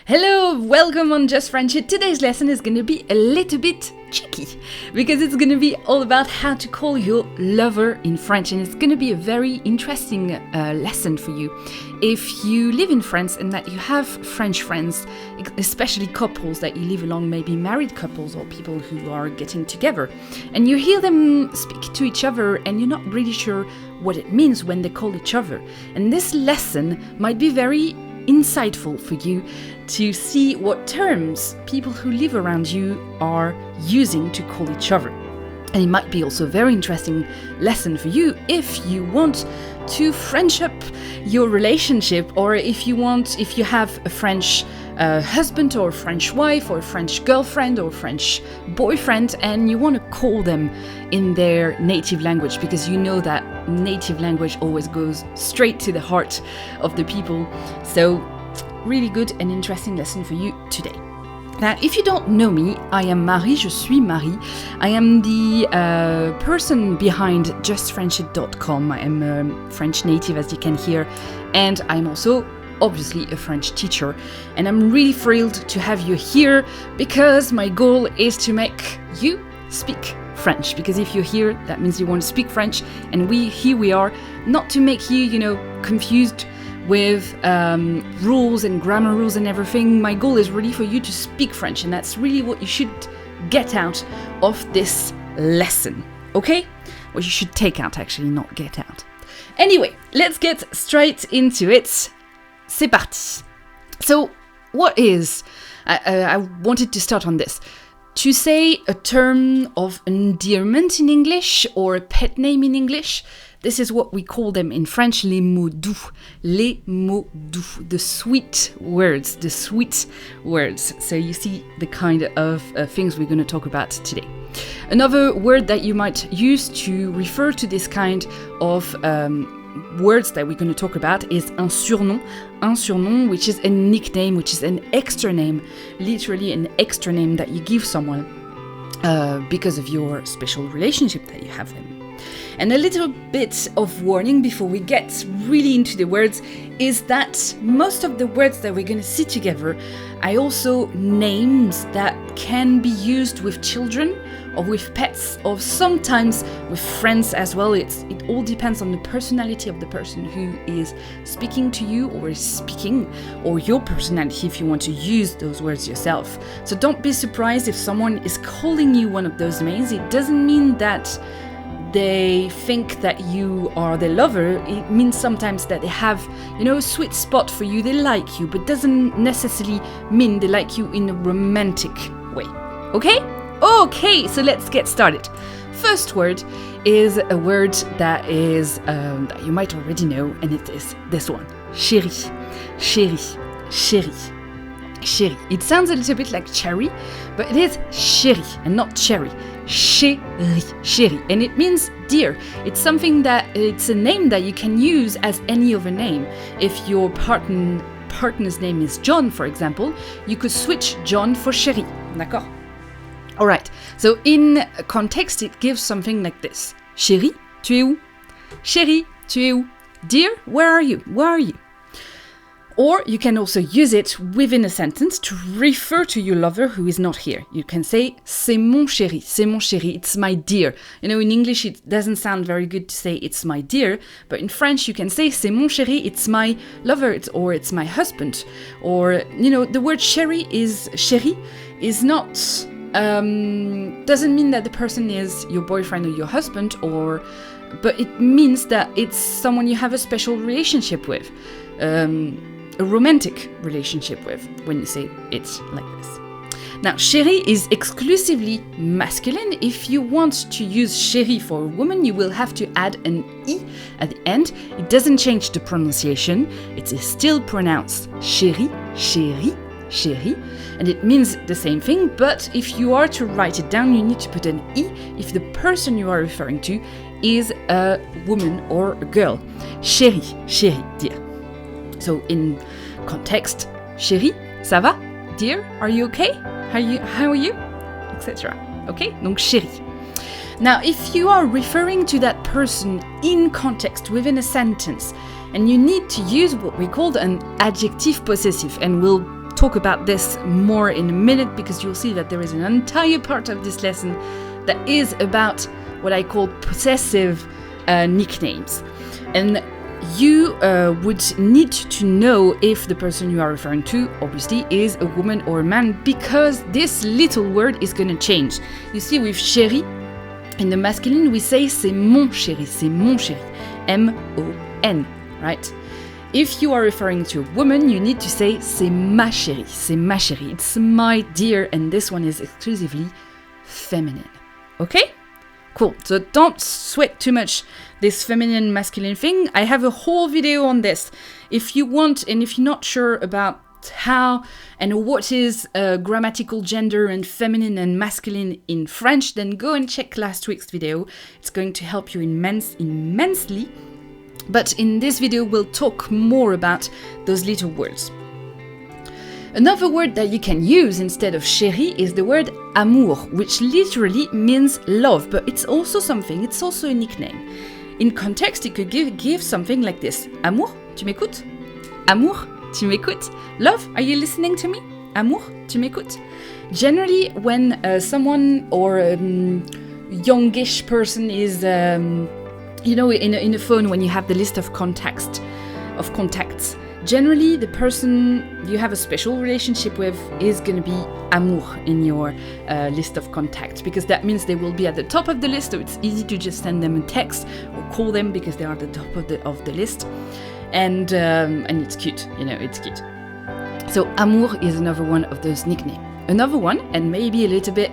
Hello, welcome on Just Friendship. Today's lesson is going to be a little bit tricky because it's going to be all about how to call your lover in French, and it's going to be a very interesting lesson for you. If you live in France and that you have French friends, especially couples that you live along, maybe married couples or people who are getting together, and you hear them speak to each other and you're not really sure what it means when they call each other. And this lesson might be very insightful for you to see what terms people who live around you are using to call each other. And it might be also a very interesting lesson for you if you want to French up your relationship, or if you have a French husband or a French wife or a French girlfriend or French boyfriend and you want to call them in their native language, because you know that native language always goes straight to the heart of the people. So really good and interesting lesson for you today. Now, if you don't know me, I am Marie, je suis Marie. I am the person behind justfriendship.com. I am a French native, as you can hear, and I'm also obviously a French teacher. And I'm really thrilled to have you here because my goal is to make you speak French. Because if you're here, that means you want to speak French, and here we are, not to make you, confused with rules and grammar rules and everything. My goal is really for you to speak French, and that's really what you should get out of this lesson, okay? What you should take out, actually, not get out. Anyway, let's get straight into it. C'est parti. So, what is... I wanted to start on this. To say a term of endearment in English, or a pet name in English, this is what we call them in French, les mots doux. Les mots doux, the sweet words, So you see the kind of things we're going to talk about today. Another word that you might use to refer to this kind of words that we're going to talk about is un surnom, which is a nickname, which is an extra name, literally an extra name that you give someone because of your special relationship that you have them. And a little bit of warning before we get really into the words is that most of the words that we're going to see together are also names that can be used with children or with pets, or sometimes with friends as well. It all depends on the personality of the person who is speaking to you or is speaking, or your personality if you want to use those words yourself. So don't be surprised if someone is calling you one of those names. It doesn't mean that they think that you are their lover. It means sometimes that they have, a sweet spot for you. They like you, but doesn't necessarily mean they like you in a romantic way. Okay? Okay, so let's get started. First word is a word that is that you might already know, and it is this one: chérie, chérie, chérie, chérie. It sounds a little bit like cherry, but it is chérie and not cherry. Chérie, chérie, and it means dear. It's a name that you can use as any other name. If your partner's name is John, for example, you could switch John for chérie. D'accord? All right. So in context, it gives something like this: chérie, tu es où? Chérie, tu es où? Dear, where are you? Where are you? Or you can also use it within a sentence to refer to your lover who is not here. You can say, c'est mon chéri, it's my dear. In English, it doesn't sound very good to say it's my dear, but in French, you can say, c'est mon chéri, it's my lover, it's my husband. Or, the word chéri is not, doesn't mean that the person is your boyfriend or your husband, but it means that it's someone you have a special relationship with. A romantic relationship with, when you say it like this. Now, chérie is exclusively masculine. If you want to use chérie for a woman, you will have to add an I at the end. It doesn't change the pronunciation. It is still pronounced chérie, chérie, chérie, and it means the same thing, but if you are to write it down, you need to put an I if the person you are referring to is a woman or a girl. Chérie, chérie, dear. So in context, chérie, ça va? Dear, are you okay? How are you? Etc. Okay? Donc chérie. Now, if you are referring to that person in context within a sentence, and you need to use what we call an adjective possessive, and we'll talk about this more in a minute, because you'll see that there is an entire part of this lesson that is about what I call possessive nicknames. And you would need to know if the person you are referring to, obviously, is a woman or a man, because this little word is going to change. You see, with chéri, in the masculine, we say c'est mon chéri, M-O-N, right? If you are referring to a woman, you need to say c'est ma chérie, it's my dear, and this one is exclusively feminine. Okay? Cool. So don't sweat too much this feminine masculine thing. I have a whole video on this. If you want, and if you're not sure about how and what is grammatical gender and feminine and masculine in French, then go and check last week's video. It's going to help you immensely. But in this video, we'll talk more about those little words. Another word that you can use instead of chéri is the word amour, which literally means love, but it's also a nickname. In context, it could give something like this. Amour, tu m'écoutes? Amour, tu m'écoutes? Love, are you listening to me? Amour, tu m'écoutes? Generally, when someone or youngish person is, in a phone, when you have the list of contacts, generally, the person you have a special relationship with is going to be amour in your list of contacts, because that means they will be at the top of the list, so it's easy to just send them a text or call them because they are at the top of the list, and it's cute, it's cute. So amour is another one of those nicknames. Another one, and maybe a little bit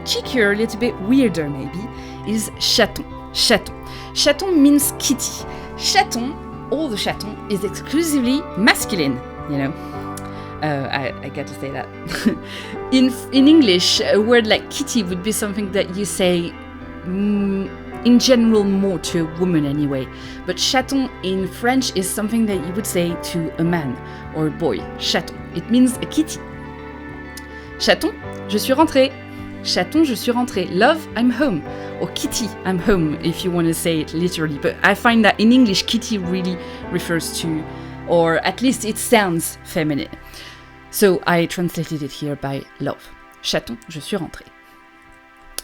cheekier, a little bit weirder maybe, is chaton. Chaton means kitty. Chaton, all the chaton, is exclusively masculine, I got to say that. In English, a word like kitty would be something that you say in general more to a woman anyway. But chaton in French is something that you would say to a man or a boy. Chaton, it means a kitty. Chaton, je suis rentrée. Chaton, je suis rentrée. Love, I'm home. Or kitty, I'm home, if you want to say it literally. But I find that in English, kitty really refers to, or at least it sounds feminine. So I translated it here by love. Chaton, je suis rentrée.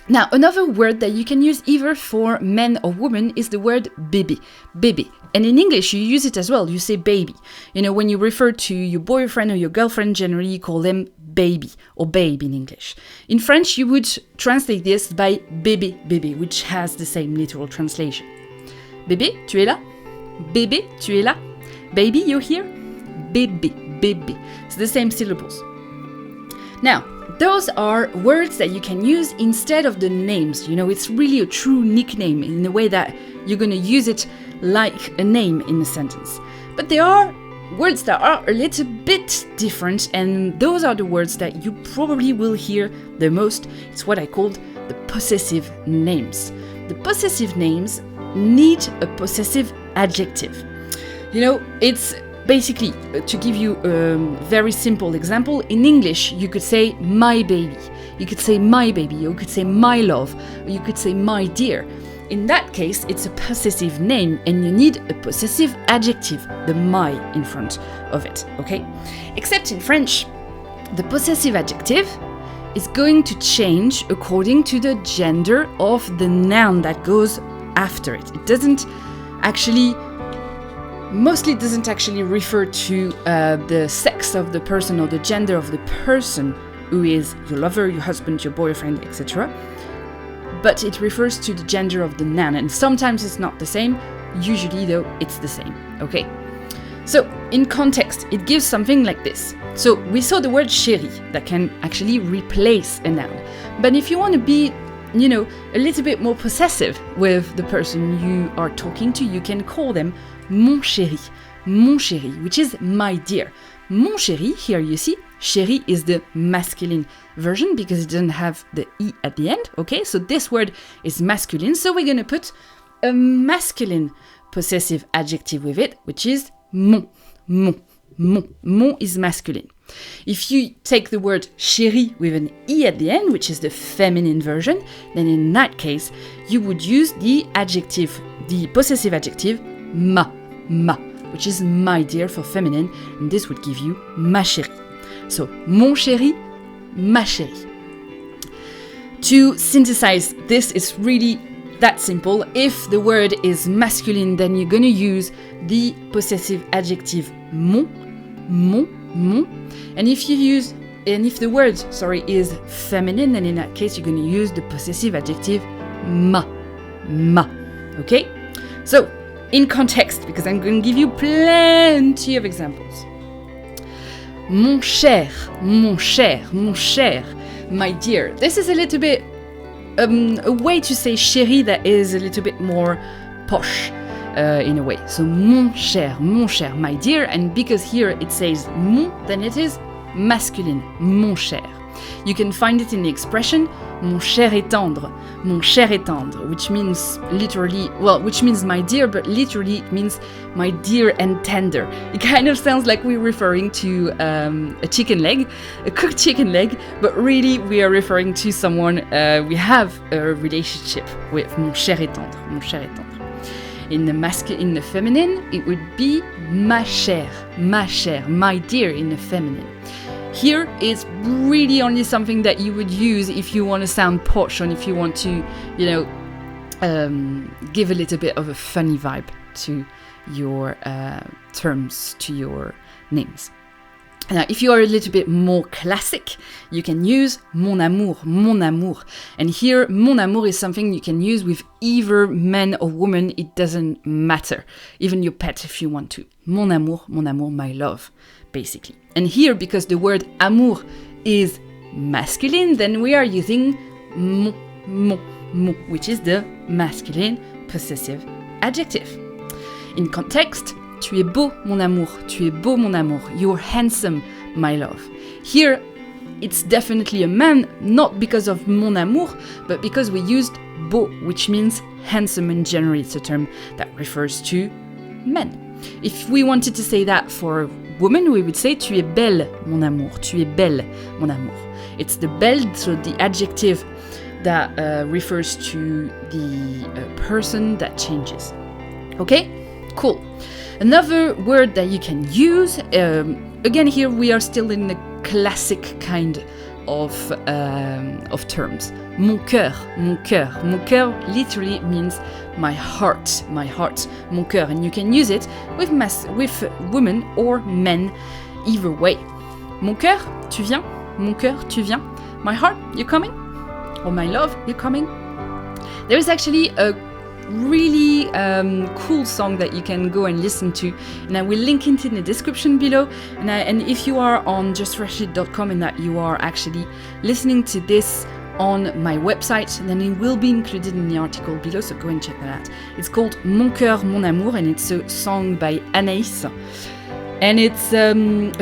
Now, another word that you can use either for men or women is the word bébé. Bébé. And in English, you use it as well. You say baby. When you refer to your boyfriend or your girlfriend, generally you call them baby or babe in English. In French, you would translate this by bébé, which has the same literal translation. Bébé, tu es là? Bébé, tu es là? Baby, you're here? Bébé. It's the same syllables. Now, those are words that you can use instead of the names. It's really a true nickname in the way that you're going to use it like a name in a sentence. But there are words that are a little bit different, and those are the words that you probably will hear the most. It's what I called the possessive names. The possessive names need a possessive adjective. It's basically, to give you a very simple example, in English you could say my baby, you could say my baby, you could say my love, or you could say my dear. In that case, it's a possessive name and you need a possessive adjective, the my in front of it, okay? Except in French, the possessive adjective is going to change according to the gender of the noun that goes after it. It mostly doesn't actually refer to the sex of the person or the gender of the person who is your lover, your husband, your boyfriend, etc. But it refers to the gender of the noun, and sometimes it's not the same. Usually, though, it's the same, okay? So, in context, it gives something like this. So, we saw the word chéri that can actually replace a noun. But if you want to be, a little bit more possessive with the person you are talking to, you can call them mon chéri, which is my dear. Mon chéri, here you see, chéri is the masculine version because it doesn't have the E at the end, okay? So this word is masculine, so we're going to put a masculine possessive adjective with it, which is mon. Mon is masculine. If you take the word chéri with an E at the end, which is the feminine version, then in that case, you would use the adjective, the possessive adjective, ma, which is my dear for feminine, and this would give you ma chérie. So, mon chéri, ma chérie. To synthesize this is really that simple. If the word is masculine, then you're going to use the possessive adjective mon. And if the word, is feminine, then in that case, you're going to use the possessive adjective ma. Okay? So, in context, because I'm going to give you plenty of examples. Mon cher, my dear. This is a little bit a way to say chérie that is a little bit more posh in a way. So mon cher, my dear. And because here it says mon, then it is masculine, mon cher. You can find it in the expression mon cher et tendre, which means which means my dear, but literally it means my dear and tender. It kind of sounds like we're referring to a chicken leg, a cooked chicken leg, but really we are referring to someone we have a relationship with, mon cher et tendre. In the feminine, it would be ma chère, my dear in the feminine. Here, it's really only something that you would use if you want to sound posh and if you want to, give a little bit of a funny vibe to your terms, to your names. Now, if you are a little bit more classic, you can use mon amour. And here, mon amour is something you can use with either man or woman, it doesn't matter. Even your pet if you want to. Mon amour, my love, basically. And here, because the word amour is masculine, then we are using mon, which is the masculine possessive adjective. In context, tu es beau, mon amour. You're handsome, my love. Here, it's definitely a man, not because of mon amour, but because we used beau, which means handsome, and generally it's a term that refers to men. If we wanted to say that for woman, we would say tu es belle, mon amour. It's the belle, so the adjective that refers to the person that changes. Okay? Cool. Another word that you can use, again here we are still in the classic kind of terms. Mon cœur. Mon cœur literally means my heart. Mon cœur, and you can use it with women or men, either way. Mon cœur, tu viens. Mon cœur, tu viens. My heart, you coming? Or my love, you coming? There is actually a really cool song that you can go and listen to, and I will link it in the description below. And if you are on justfreshit.com and that you are actually listening to this on my website, then it will be included in the article below, so go and check that out. It's called Mon Cœur, Mon Amour, and it's a song by Anaïs. And it's a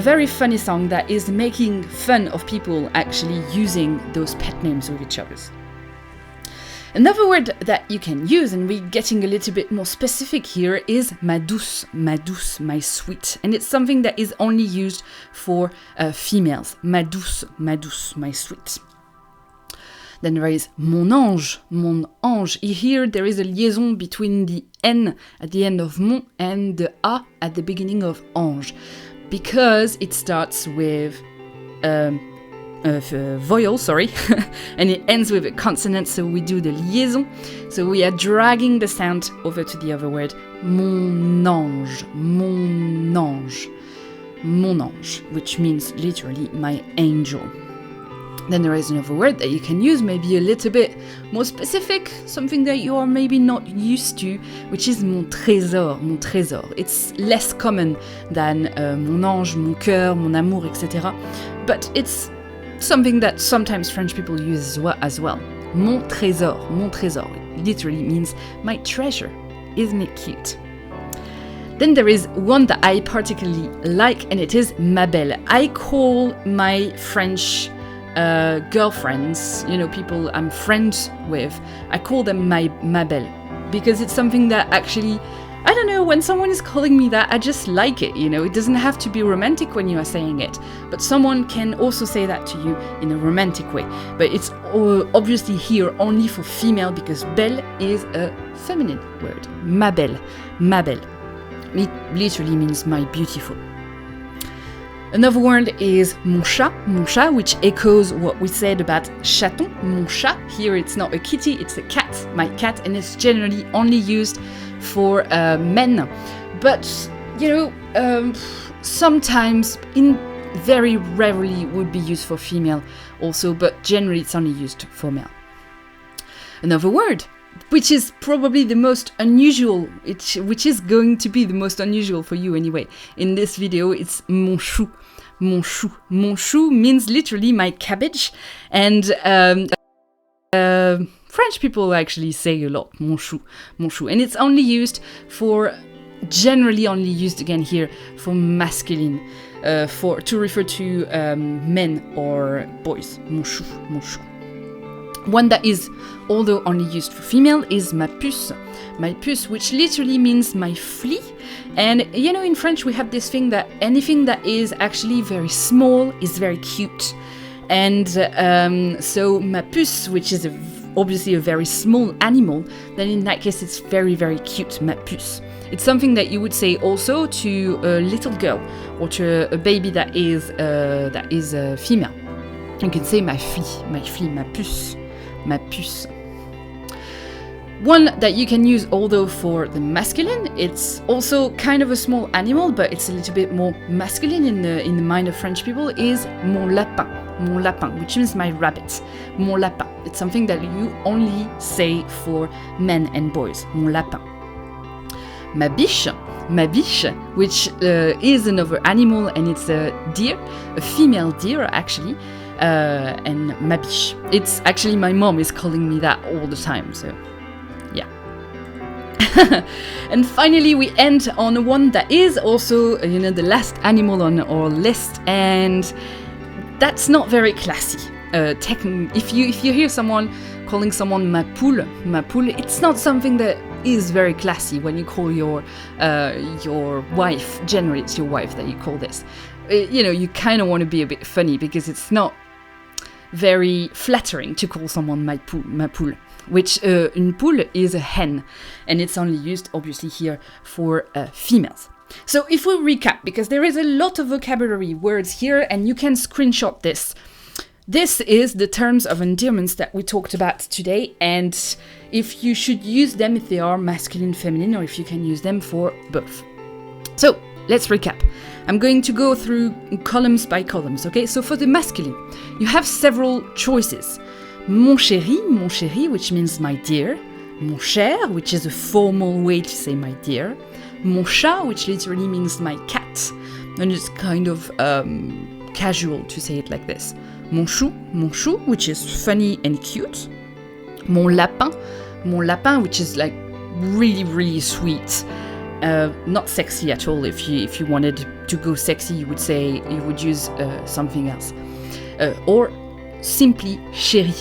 very funny song that is making fun of people actually using those pet names with each other. Another word that you can use, and we're getting a little bit more specific here, is ma douce, my sweet. And it's something that is only used for females. Ma douce, my sweet. Then there is mon ange. Here there is a liaison between the N at the end of mon and the A at the beginning of ange, because it starts with vowel, and it ends with a consonant, so we do the liaison. So we are dragging the sound over to the other word, mon ange, which means literally my angel. Then there is another word that you can use, maybe a little bit more specific, something that you are maybe not used to, which is mon trésor. It's less common than mon ange, mon cœur, mon amour, etc. But it's something that sometimes French people use as well. Mon trésor. It literally means my treasure. Isn't it cute? Then there is one that I particularly like, and it is ma belle. I call my French girlfriends, people I'm friends with, I call them ma belle, because it's something that actually, I don't know, when someone is calling me that, I just like it, it doesn't have to be romantic when you are saying it, but someone can also say that to you in a romantic way. But it's obviously here only for female, because belle is a feminine word. Ma belle. It literally means my beautiful. Another word is mon chat, which echoes what we said about chaton, mon chat. Here it's not a kitty, it's a cat, my cat, and it's generally only used for men. But, sometimes, very rarely would be used for female also, but generally it's only used for male. Another word, which is probably the most unusual, which is going to be the most unusual for you anyway. In this video, it's mon chou. Mon chou. Mon chou means literally my cabbage, and French people actually say a lot, mon chou, and it's only used for, generally only used again here for masculine, to refer to men or boys, mon chou. One that is, although only used for female, is ma puce, which literally means my flea. And in French we have this thing that anything that is actually very small is very cute. And so ma puce, which is obviously a very small animal, then in that case it's very, very cute, ma puce. It's something that you would say also to a little girl or to a baby that is female. You can say ma fille, ma puce. Ma puce. One that you can use, although for the masculine, it's also kind of a small animal, but it's a little bit more masculine in the mind of French people, is mon lapin, which means my rabbit. Mon lapin. It's something that you only say for men and boys. Mon lapin. Ma biche, which is another animal, and it's a deer, a female deer actually. And ma biche. It's actually my mom is calling me that all the time, so yeah. And finally we end on one that is also, the last animal on our list, and that's not very classy. If you hear someone calling someone ma poule, it's not something that is very classy when you call your wife. Generally it's your wife that you call this. You kind of want to be a bit funny, because it's not very flattering to call someone ma poule, which une poule is a hen, and it's only used obviously here for females. So if we recap, because there is a lot of vocabulary words here and you can screenshot this. This is the terms of endearments that we talked about today, and if you should use them, if they are masculine, feminine, or if you can use them for both. So let's recap. I'm going to go through columns by columns, okay? So for the masculine, you have several choices. Mon chéri, which means my dear. Mon cher, which is a formal way to say my dear. Mon chat, which literally means my cat. And it's kind of casual to say it like this. Mon chou, which is funny and cute. Mon lapin, which is like really, really sweet. Not sexy at all. If you wanted to go sexy, you would use something else, or simply chéri.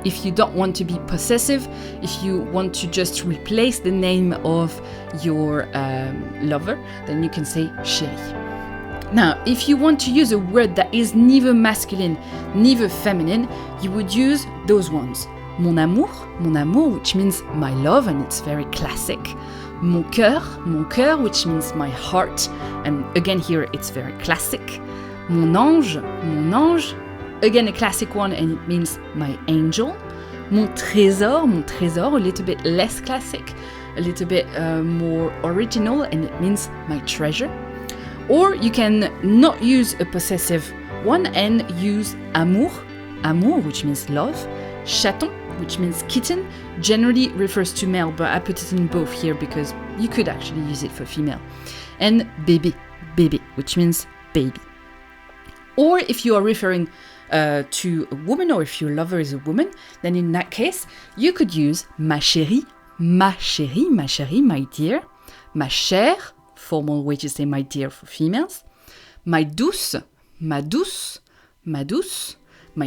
If you don't want to be possessive, if you want to just replace the name of your lover, then you can say chéri. Now, if you want to use a word that is neither masculine, neither feminine, you would use those ones. Mon amour, which means my love, and it's very classic. Mon cœur, which means my heart, and again here it's very classic. Mon ange, again a classic one, and it means my angel. Mon trésor, a little bit less classic, a little bit more original, and it means my treasure. Or you can not use a possessive one and use amour, which means love. Chaton, which means kitten, generally refers to male, but I put it in both here because you could actually use it for female. And bébé, which means baby. Or if you are referring to a woman, or if your lover is a woman, then in that case, you could use ma chérie, my dear. Ma chère, formal way to say my dear for females. My douce, my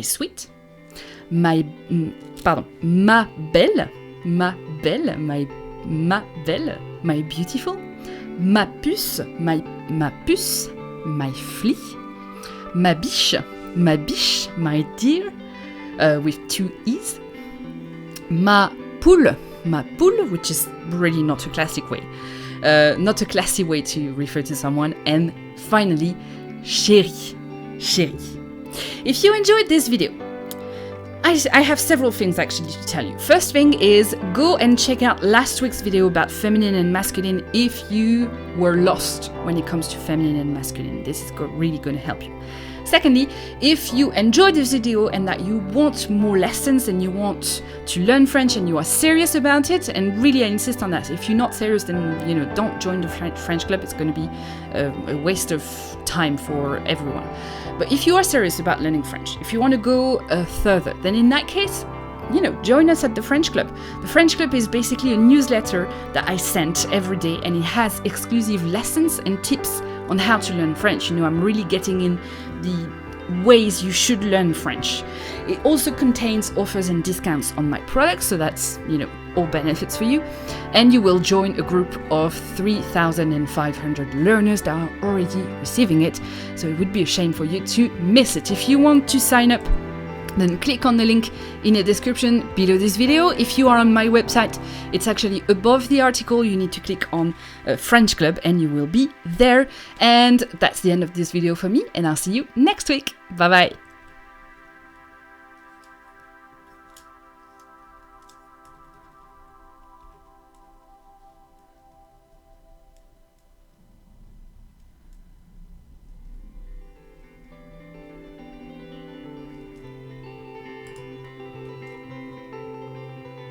sweet. Ma belle, my beautiful. Ma puce, my flea. Ma biche, my dear, with two E's. Ma poule, which is really not a classic way. Not a classy way to refer to someone. And finally, chérie, chérie. If you enjoyed this video, I have several things actually to tell you. First thing is go and check out last week's video about feminine and masculine if you were lost when it comes to feminine and masculine. This is really going to help you. Secondly, if you enjoyed this video and that you want more lessons and you want to learn French and you are serious about it, and really I insist on that. If you're not serious, then don't join the French club. It's going to be a waste of time for everyone. But if you are serious about learning French, if you want to go further, then in that case, join us at the French Club. The French Club is basically a newsletter that I sent every day, and it has exclusive lessons and tips on how to learn French. I'm really getting in the ways you should learn French. It also contains offers and discounts on my products, so that's, all benefits for you. And you will join a group of 3,500 learners that are already receiving it, so it would be a shame for you to miss it. If you want to sign up, then click on the link in the description below this video. If you are on my website, it's actually above the article. You need to click on French Club and you will be there. And that's the end of this video for me, and I'll see you next week. Bye bye.